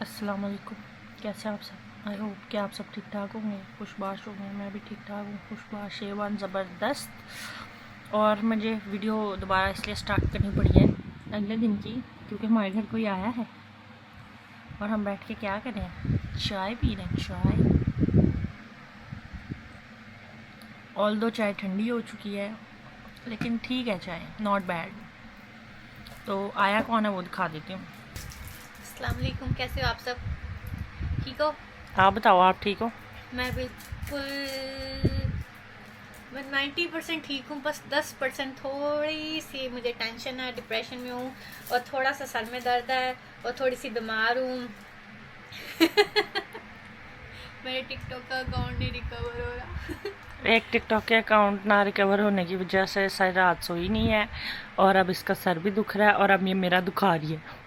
अस्सलाम वालेकुम। कैसे आप सब? आई होप कि आप सब ठीक ठाक होंगे, खुशबाश होंगे। मैं भी ठीक ठाक हूँ, खुशबाश शेवान ज़बरदस्त। और मुझे वीडियो दोबारा इसलिए स्टार्ट करनी पड़ी है अगले दिन की, क्योंकि हमारे घर कोई आया है और हम बैठ के क्या करें, चाय पी रहे हैं। चाय ऑल दो चाय ठंडी हो चुकी है, लेकिन ठीक है, चाय नॉट बैड। तो आया कौन है वो दिखा देती हूँ। अस्सलाम वालेकुम, कैसे हो आप सब? ठीक हो? आप बताओ, आप ठीक हो? मैं बिल्कुल 90% ठीक हूँ। बस 10% थोड़ी सी मुझे टेंशन है, डिप्रेशन में हूँ और थोड़ा सा सर में दर्द है और थोड़ी सी बीमार हूँ। मेरे टिकटॉक का अकाउंट नहीं रिकवर हो रहा। एक टिकटॉक के अकाउंट ना रिकवर होने की वजह से सारी रात सोई नहीं है, और अब इसका सर भी दुख रहा है, और अब ये मेरा दुखा रही है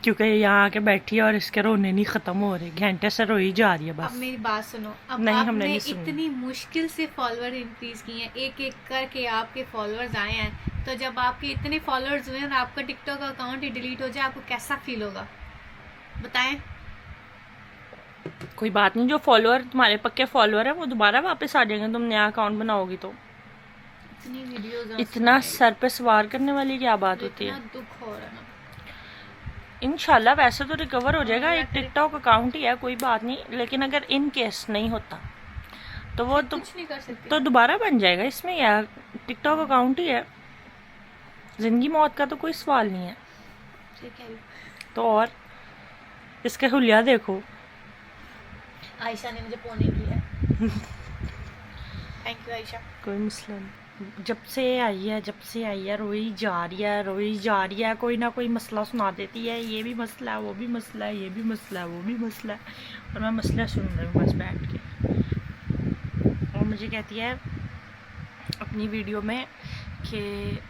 क्योंकि यहाँ आके बैठी है और इसके रोने नहीं ख़त्म हो रहे, घंटे से रोई जा रही है बस। अब मेरी बात सुनो, अब नहीं, हमने आपने नहीं सुनी। इतनी मुश्किल से फॉलोअर इंक्रीज किए हैं, एक एक करके आपके फॉलोअर्स आए हैं, तो जब आपके इतने फॉलोअर्स हुए और आपका टिकटॉक अकाउंट ही डिलीट हो जाए, आपको कैसा फील होगा बताएं? कोई बात नहीं, जो फॉलोअर तुम्हारे पक्के फॉलोअर है वो दोबारा वापस आ जाएंगे, तुम नया अकाउंट बनाओगी तो। इतनी वीडियोस इतना सर पे सवार करने वाली क्या बात होती है? दुख हो रहा है ना। इंशाल्लाह वैसे तो रिकवर हो जाएगा, एक टिकटॉक अकाउंट ही है, कोई बात नहीं। लेकिन अगर इन केस नहीं होता तो वो तो कुछ नहीं कर सकते। तो दोबारा बन जाएगा, इसमें यार टिकटॉक अकाउंट ही है, जिंदगी मौत का तो कोई सवाल नहीं है। ठीक है, तो और इसके हुलिया देखो। आयशा ने मुझे फोन नहीं किया। Thank you Ayesha. कोई मसला नहीं, जब से आई है रोई जा रही है, कोई ना कोई मसला सुना देती है, ये भी मसला है, वो भी मसला है, ये भी मसला है, वो भी मसला है, और मैं मसला सुन रही हूँ बस बैठ के। और मुझे कहती है अपनी वीडियो में कि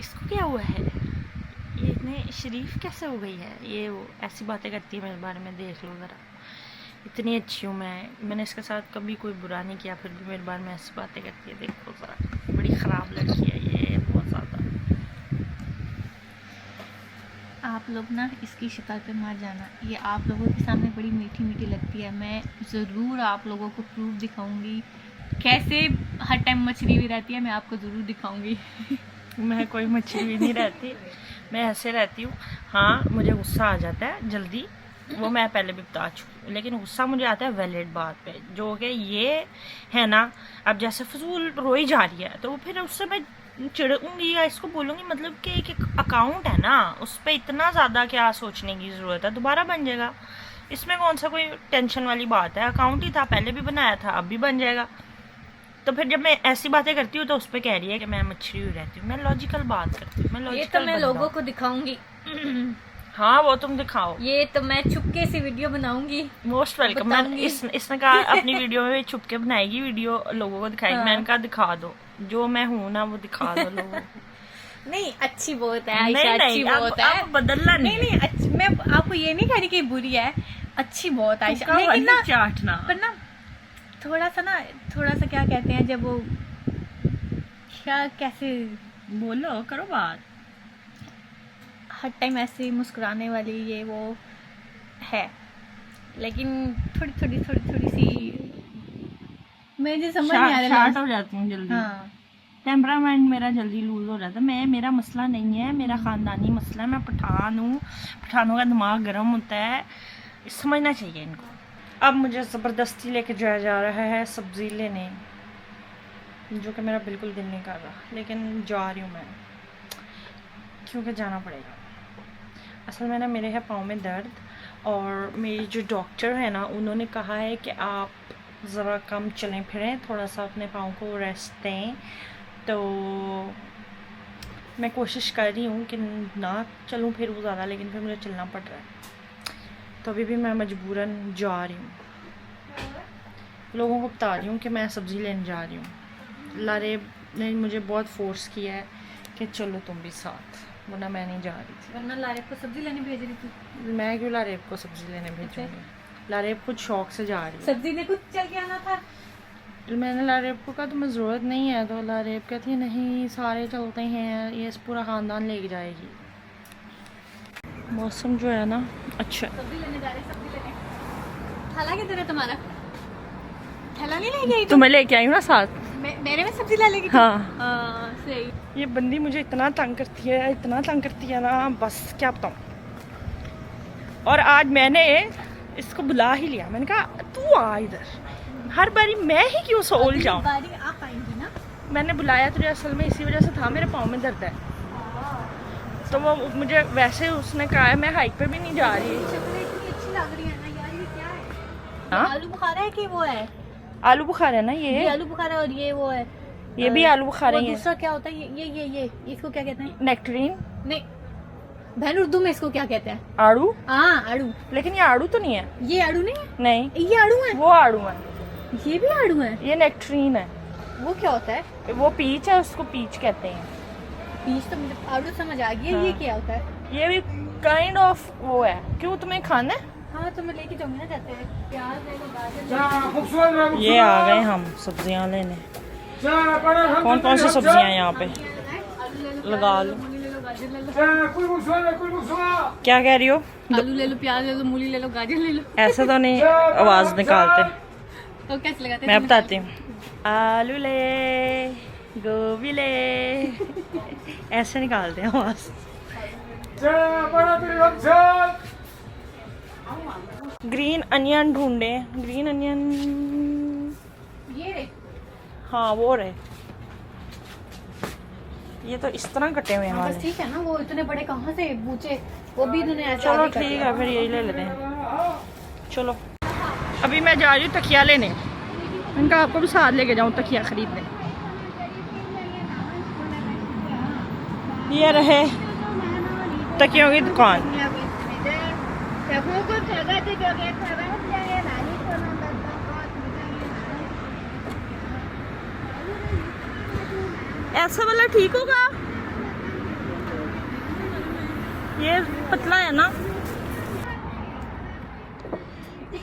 इसको क्या हुआ है, ये इतने शरीफ कैसे हो गई है, ये वो ऐसी बातें करती है मेरे बारे में, देख लो ज़रा। इतनी अच्छी हूँ मैंने इसके साथ कभी कोई बुरा नहीं किया, फिर भी मेरे बारे में ऐसी बातें करती है, देखो ज़रा। बड़ी ख़राब लड़की है ये, बहुत ज़्यादा। आप लोग ना इसकी शिकायत पे मत जाना, ये आप लोगों के सामने बड़ी मीठी मीठी लगती है। मैं ज़रूर आप लोगों को प्रूफ दिखाऊंगी, कैसे हर टाइम मछली भी रहती है, मैं आपको ज़रूर दिखाऊंगी। मैं कोई मछली भी नहीं रहती, मैं ऐसे रहती हूँ। हाँ, मुझे गुस्सा आ जाता है जल्दी, वो मैं पहले भी बता चुकी हूँ, लेकिन गुस्सा मुझे आता है वैलिड बात पे, जो कि ये है ना। अब जैसे फजूल रोई जा रही है तो फिर उससे मैं चिढ़ूंगी या इसको बोलूँगी, मतलब कि एक अकाउंट है ना, उस पर इतना ज़्यादा क्या सोचने की ज़रूरत है, दोबारा बन जाएगा। इसमें कौन सा कोई टेंशन वाली बात है, अकाउंट ही था, पहले भी बनाया था, अब भी बन जाएगा। तो फिर जब मैं ऐसी बातें करती हूँ तो उस पर कह रही है कि मैं मछली हुई रहती हूँ। मैं लॉजिकल बात करती हूँ, मैं ये लॉजिकल तो मैं लोगों को दिखाऊंगी। हाँ, वो तुम दिखाओ। ये तो मैं चुपके से वीडियो बनाऊंगी। Most welcome. मैं इसने कहा अपनी वीडियो में छुप के बनाएगी वीडियो, लोगों को दिखाएगी। हाँ। मैंने कहा दिखा दो, जो मैं हूँ ना वो दिखा दो लोगों को। नहीं, अच्छी बहुत है नहीं आयशा, नहीं, अच्छी बहुत है। अब बदलना नहीं नहीं नहीं, मैं आपको ये नहीं कह रही कि बुरी है, अच्छी बहुत आयशा, तुमका लेकिन ना चाटना। पर ना थोड़ा सा क्या कहते हैं जब वो क्या कैसे बोलो, करो बात। हर टाइम ऐसे मुस्कुराने वाली ये वो है, लेकिन थोड़ी सी मुझे समझ नहीं आ रहा। शार्ट हो जाती हूँ जल्दी। हाँ, टेम्परामेंट मेरा जल्दी लूज हो जाता है। मेरा मसला नहीं है, मेरा ख़ानदानी मसला है। मैं पठान हूँ, पठानों का दिमाग गर्म होता है, समझना चाहिए इनको। अब मुझे ज़बरदस्ती लेके जाया जा रहा है सब्ज़ी लेने, जो कि मेरा बिल्कुल दिल नहीं कर रहा, लेकिन जा रही हूँ मैं, क्योंकि जाना पड़ेगा। असल में ना मेरे है पाँव में दर्द, और मेरी जो डॉक्टर है ना, उन्होंने कहा है कि आप ज़रा कम चलें फिरें, थोड़ा सा अपने पाँव को रेस्ट दें। तो मैं कोशिश कर रही हूँ कि ना चलूँ फिरूँ ज़्यादा, लेकिन फिर मुझे चलना पड़ रहा है, तो अभी भी मैं मजबूरन जा रही हूँ। लोगों को बता रही हूँ कि मैं सब्ज़ी लेने जा रही हूँ। लारेब ने मुझे बहुत फोर्स किया है कि चलो तुम भी साथ, वरना मैं नहीं जा रही थी। वरना लारेब को सब्जी लेने भेज रही थी। मैं क्यों लारेब को सब्ज़ी लेने भेजूँगी? लारेब खुद शौक से जा रही है। सब्जी ने कुछ चल के आना था। मैंने लारेब को कहा तुम्हें ज़रूरत नहीं है, तो लारेब कहती है नहीं सारे चलते हैं, ये पूरा ख़ानदान लेके जाएगी। मौसम जो है ना अच्छा, सब्जी लेने जा रही, सब्जी लेने। थैला किधर है तुम्हारा? थैला नहीं लेके आई तुम? तुम्हें लेके आई हूँ ना साथ। मेरे में सब्जी ला लेगी? हाँ सही। ये बंदी मुझे इतना तंग करती है, इतना तंग करती है ना, बस क्या बताऊँ। और आज मैंने इसको बुला ही लिया, मैंने कहा तू आ इधर, हर बारी मैं ही क्यों सोल जाऊँ। बारी आप आएंगी ना? मैंने बुलाया तुझे असल में इसी वजह से था, मेरे पाँव में दर्द है, तो वो मुझे वैसे उसने कहा है मैं हाइक पे भी नहीं जा रही। इतनी अच्छी लग रही है ना यार, ये क्या है? हाँ? आलू बुखारा है कि वो है? आलू बुखारा है ना ये आलू बुखारा, और ये वो है, ये भी आलू बुखारा ही है। दूसरा क्या होता है? ये इसको क्या कहते हैं? नेक्टरीन। नहीं बहन, उर्दू में इसको क्या कहते हैं? आड़ू। हाँ आड़ू। लेकिन ये आड़ू तो नहीं है। ये आड़ू नहीं है? नहीं, ये आड़ू है। वो आड़ू है। ये भी आड़ू है? ये नेक्टरीन है। वो क्या होता है? वो पीच है, उसको पीच कहते हैं। पीच तो मुझे आड़ू समझ आ गई है। हाँ। ये क्या होता है? ये भी काइंड ऑफ वो है। क्यों, तुम्हें खाना है? हाँ तो मैं लेके जाऊंगी ना, जाते हैं प्याज ले लो, गाजर ले लो। ये आ गए हम सब्जियां लेने। कौन कौन सी सब्जियां हैं यहाँ पे? लगा लो। मूली ले लो, गाजर ले लो। क्या कह रही हो? आलू ले लो, प्याज ले लो, मूली ले लो, गाजर ले लो। ऐसे तो नहीं आवाज निकालते। तो कैसे लगाते हैं? मैं बताती हूँ। आलू ले, गोभी ले, ऐसे निकालते हैं आवाज। ग्रीन अनियन ढूंढे, ग्रीन अनियन। ये रे। हाँ वो रहे। ये तो इस तरह कटे हुए हैं हाँ, बस हमारे। ठीक है ना, वो इतने बड़े कहाँ से बूचे, वो भी इन्होंने ऐसे चलो आगे कर ठीक दिया। है, फिर यही ले लेते हैं। चलो अभी मैं जा रही हूँ तकिया लेने। इनका आपको भी साथ लेके जाऊँ तकिया खरीदने। ये रहे तकियों की दुकान। ऐसा वाला ठीक होगा? ये पतला है ना?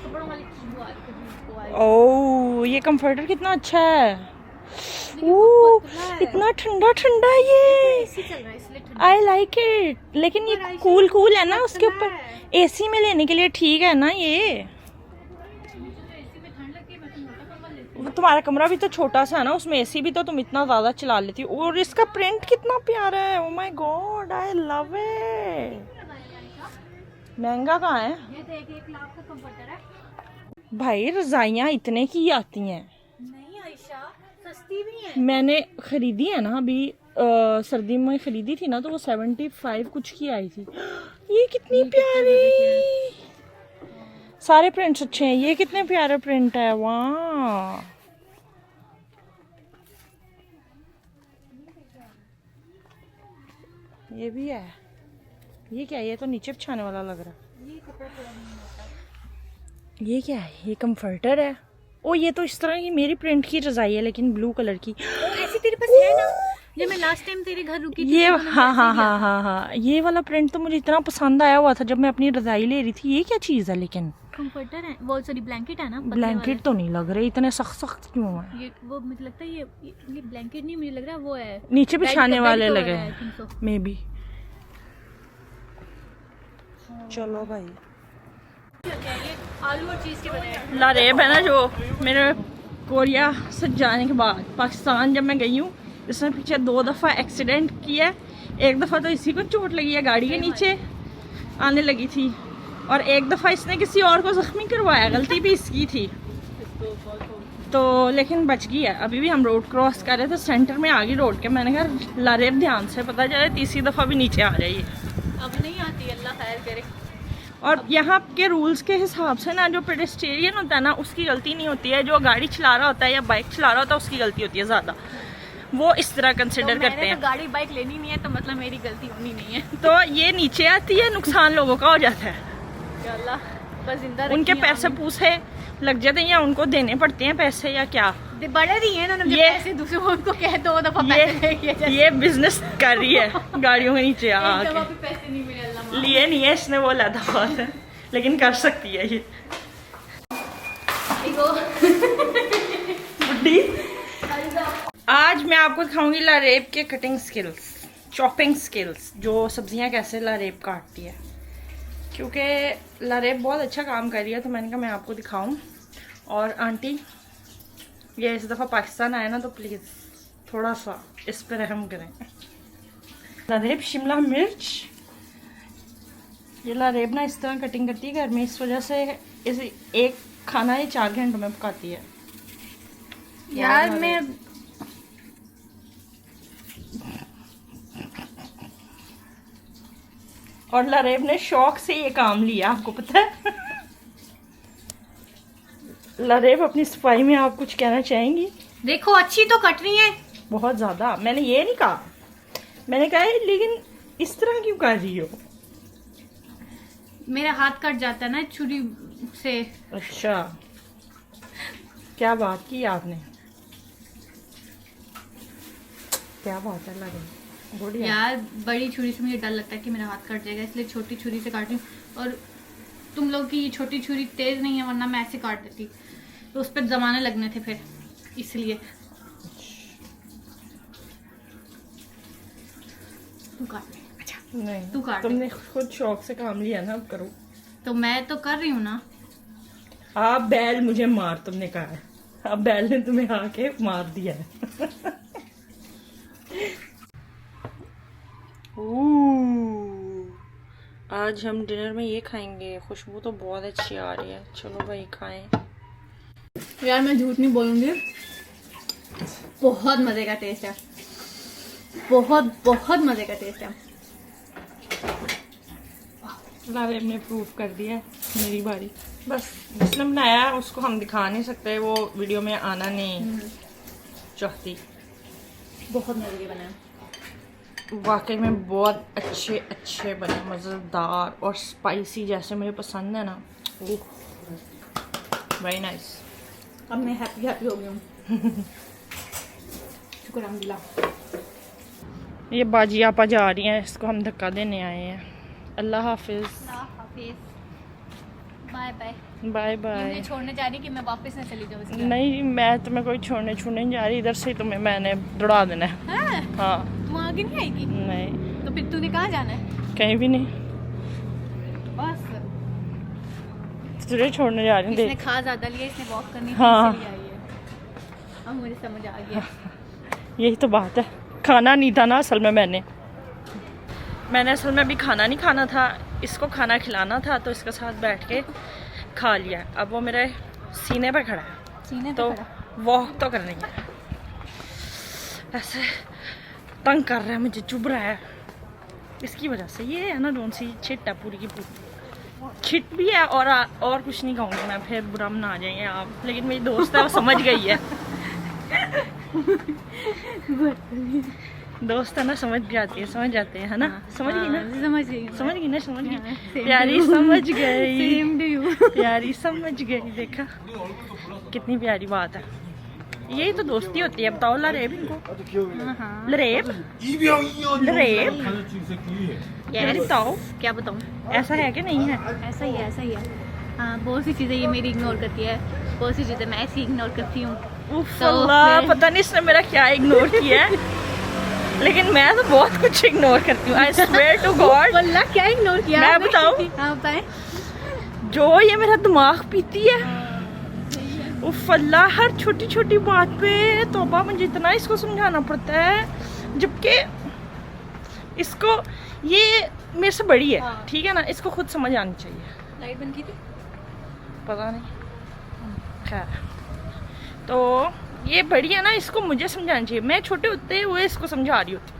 कपड़ों वाली खुशबू आ रही है। ओह ये कंफर्टर कितना अच्छा है। लेकिन वो ओह पतला है। इतना ठंडा ठंडा है ये। एसी चल रहा है इसलिए ठंडा आई लाइक इट। लेकिन ये कूल कूल है ना, उसके पतला ऊपर है। एसी में लेने के लिए ठीक है ना ये। मुझे तो एसी में ठंड लगती है, मैं तो मोटा कंबल लेती वो तुम्हारा कमरा भी तो छोटा सा है ना, उसमें एसी भी तो तुम इतना ज्यादा चला लेती हो। और इसका प्रिंट कितना प्यारा है। Oh my God I love it. महंगा कहाँ है हूँ। ये तो 1 लाख का कंफर्टर है। भाई? रजाइयाँ इतने की आती हैं। नहीं आयशा, सस्ती भी है। मैंने खरीदी है ना अभी, सर्दी में खरीदी थी ना, तो वो 75 कुछ की आई थी। ये कितनी प्यारी। सारे प्रिंट्स अच्छे हैं। ये कितने प्यारे प्रिंट है। वाह ये भी है। ये क्या है? ये तो नीचे बिछाने वाला लग रहा है। ये कपड़ा थोड़ा नहीं होता। ये क्या है? ये कंफर्टर है। ओ ये तो इस तरह की मेरी प्रिंट की रजाई है, लेकिन ब्लू कलर की। ओ ऐसी तेरे पास है ना, जब मैं लास्ट टाइम तेरे घर रुकी थी ये तो मैंने हाँ ऐसे हाँ लिया हाँ था। हाँ हाँ ये वाला प्रिंट तो मुझे इतना पसंद आया हुआ था जब मैं अपनी रजाई ले रही थी। ये क्या चीज़ है? लेकिन कंफर्टर है वो, सॉरी ब्लैंकेट है ना, पतले ब्लैंकेट तो नहीं लग रहे, इतने सख्त सख्त क्यों है? वाले। ये वो मुझे लगता है ये ब्लैंकेट नहीं, मुझे लग रहा है वो है नीचे बेड बिछाने का- वाले बेड लगे कवर है, I think so। May be. चलो भाई ये आलू और चीज के बने हैं। लारेब है ना जो मेरे कोरिया से जाने के बाद पाकिस्तान जब मैं गई हूँ, इसने पीछे 2 दफ़ा एक्सीडेंट किया है। एक दफ़ा तो इसी को चोट लगी है, गाड़ी के नीचे आने लगी थी, और एक दफ़ा इसने किसी और को ज़ख्मी करवाया, गलती भी इसकी थी तो, लेकिन बच गई है। अभी भी हम रोड क्रॉस कर रहे थे, सेंटर में आ गई रोड के। मैंने कहा लारेब ध्यान से, पता चले तीसरी दफ़ा भी नीचे आ जाइए। अब नहीं आती, अल्लाह खैर करे। और यहाँ के रूल्स के हिसाब से ना, जो पेडेस्टेरियन होता है ना उसकी गलती नहीं होती है, जो गाड़ी चला रहा होता है या बाइक चला रहा होता है उसकी गलती होती है ज़्यादा। वो इस तरह कंसिडर करते मैंने हैं। तो गाड़ी बाइक लेनी नहीं है तो मतलब मेरी गलती होनी नहीं है। तो ये नीचे आती है, नुकसान लोगों का हो जाता है। अल्लाह बस जिंदा उनके रखी पैसे आमीन। पूसे लग जाते हैं या उनको देने पड़ते हैं पैसे या क्या। बड़े दिए हैं ना मुझे ये- पैसे, दूसरे को उनको कह 2 दफा पैसे लेके जैसे। ये बिजनेस कर रही है गाड़ियों के नीचे एक दफा आके। भी पैसे नहीं मिले, अल्लाह माफ। लिए नहीं है इसने, वो लदा बात है, लेकिन कर सकती है ये देखो। बुड्ढी। आज मैं आपको दिखाऊंगी लारेब के कटिंग स्किल्स, चॉपिंग स्किल्स, जो सब्जियां कैसे लारेब काटती है। क्योंकि लरेब बहुत अच्छा काम कर रही है, तो मैंने कहा मैं आपको दिखाऊं। और आंटी ये इस दफ़ा पाकिस्तान आए ना, तो प्लीज़ थोड़ा सा इस पर रहम करें। लरेब शिमला मिर्च, ये लरेब ना इस तरह कटिंग करती है घर में, इस वजह से इस एक खाना ये 4 घंटों में पकाती है। यार मैं और लरेब ने शौक से ये काम लिया, आपको पता है। लरेब अपनी सफाई में आप कुछ कहना चाहेंगी? देखो अच्छी तो कट रही है बहुत ज्यादा। मैंने ये नहीं कहा, मैंने कहा है, लेकिन इस तरह क्यों कर रही हो? मेरा हाथ कट जाता है ना छुरी से। अच्छा, क्या बात की आपने, क्या बात है लरेब, गुड यार बड़ी छुरी से मुझे डर लगता है कि मेरा हाथ कट जाएगा, इसलिए छोटी छुरी से काट रही हूँ। और तुम लोग की ये छोटी छुरी तेज नहीं है, वरना मैं ऐसे काट देती, तो उस पर जमाने लगने थे फिर, इसलिए। तू काट ले। अच्छा नहीं, तू काट तुमने खुद शौक से काम लिया ना, अब करो। तो मैं तो कर रही हूँ ना। आप बैल मुझे मार, तुमने कहा है, अब बैल ने तुम्हें आके मार दिया है। आज हम डिनर में ये खाएंगे, खुशबू तो बहुत अच्छी आ रही है। चलो भाई खाएं। यार मैं झूठ नहीं बोलूंगी, बहुत मजे का टेस्ट है, बहुत बहुत मजे का टेस्ट है। लरेब ने प्रूव कर दिया, मेरी बारी। बस जिसने बनाया है उसको हम दिखा नहीं सकते, वो वीडियो में आना नहीं चाहती। बहुत मजे के बने, वाकई में बहुत अच्छे अच्छे बने, मज़ेदार और स्पाइसी जैसे मुझे पसंद है ना। Very nice. अब मैं हैप्पी हैप्पी हो गई हूँ। शुक्र अल्हम्दुलिल्लाह। ये बाजी आपा जा रही हैं, इसको हम धक्का देने आए हैं। अल्लाह हाफिज। Bye bye. Bye bye. छोड़ने जा रही कि मैं वापस ना चली जाऊँ इसलिए। नहीं, मैं तुम्हें कोई छोड़ने छूने नहीं जा रही, इधर से तुम्हें मैंने दौड़ा देना है। हाँ, तू आगे नहीं आएगी? नहीं। तो फिर तूने कहाँ जाना है? कहीं भी नहीं, बस तुझे छोड़ने जा रही हूँ। इसने देख, खा ज्यादा लिया, इसने वॉक करनी थी, हाँ। इसलिए आई है। अब मुझे समझ आ गया। यही तो बात है, खाना नहीं था ना असल में। मैंने असल में अभी खाना नहीं खाना था, इसको खाना खिलाना था, तो इसके साथ बैठ के खा लिया। अब वो मेरे सीने पे खड़ा है, सीने तो वॉक तो करनी है। ऐसे तंग कर रहा है, मुझे चुभ रहा है इसकी वजह से। ये है ना डोन सी छिट है पूरी की पूरी, छिट भी है। और कुछ नहीं कहूँगी मैं, फिर बुरा ना आ जाएंगे आप, लेकिन मेरी दोस्त है वो समझ गई है। दोस्त है ना, समझ जाती है, समझ जाते हैं, है ना? समझ गई ना? समझ गई। समझ गई ना? समझ गई। हाँ, प्यारी समझ गई, सेम टू यू। प्यारी समझ गई। देखा कितनी प्यारी बात है। यही तो दोस्ती होती है। बताओ लरेब इनको, लरेब लरेब यार बताओ, क्या बताऊँ? ऐसा है कि नहीं है? ऐसा ही है, ऐसा ही है। हाँ, बहुत सी चीज़ें ये मेरी इग्नोर करती है, बहुत सी चीज़ें मैं ऐसी इग्नोर करती हूँ। उफ तो अल्लाह, फिर- पता नहीं इसने मेरा क्या इग्नोर किया है, लेकिन मैं तो बहुत कुछ इग्नोर करती हूँ। I swear to God. वल्लाह क्या इग्नोर किया? मैं आपने? बताऊं? हाँ बताएं। जो ये मेरा दिमाग पीती है, उफ अल्लाह, हर छोटी छोटी बात पे तौबा, मुझे इतना इसको समझाना पड़ता है, जबकि इसको, ये मेरे से बड़ी है, हाँ। ठीक है ना, इसको खुद समझ आनी चाहिए। लाइट बंद की थी? पता नहीं, खैर। तो ये बड़ी है ना, इसको मुझे समझाना चाहिए। मैं छोटे होते हुए इसको समझा रही होती,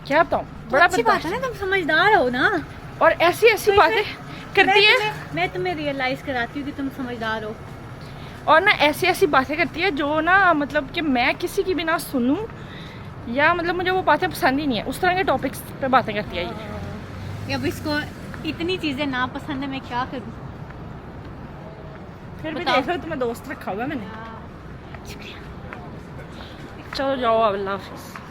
क्या बताऊँ, बड़ा अच्छी बात है ना, तुम समझदार हो ना। और ऐसी ऐसी बातें करती है। मैं तुम्हें रियलाइज कराती हूँ कि तुम समझदार हो। और ना ऐसी ऐसी बातें करती है जो ना, मतलब कि मैं किसी की भी ना सुनूं, या मतलब मुझे वो बातें पसंद ही नहीं है, उस तरह के टॉपिक्स पे बातें करती है ये। अब इसको इतनी चीजें ना पसंद है, मैं क्या करूँ? फिर भी बताओ। देख लो, तुम्हें दोस्त रखा हुआ है मैंने। शुक्रिया। चलो जाओ, अल्लाह हाफिज़।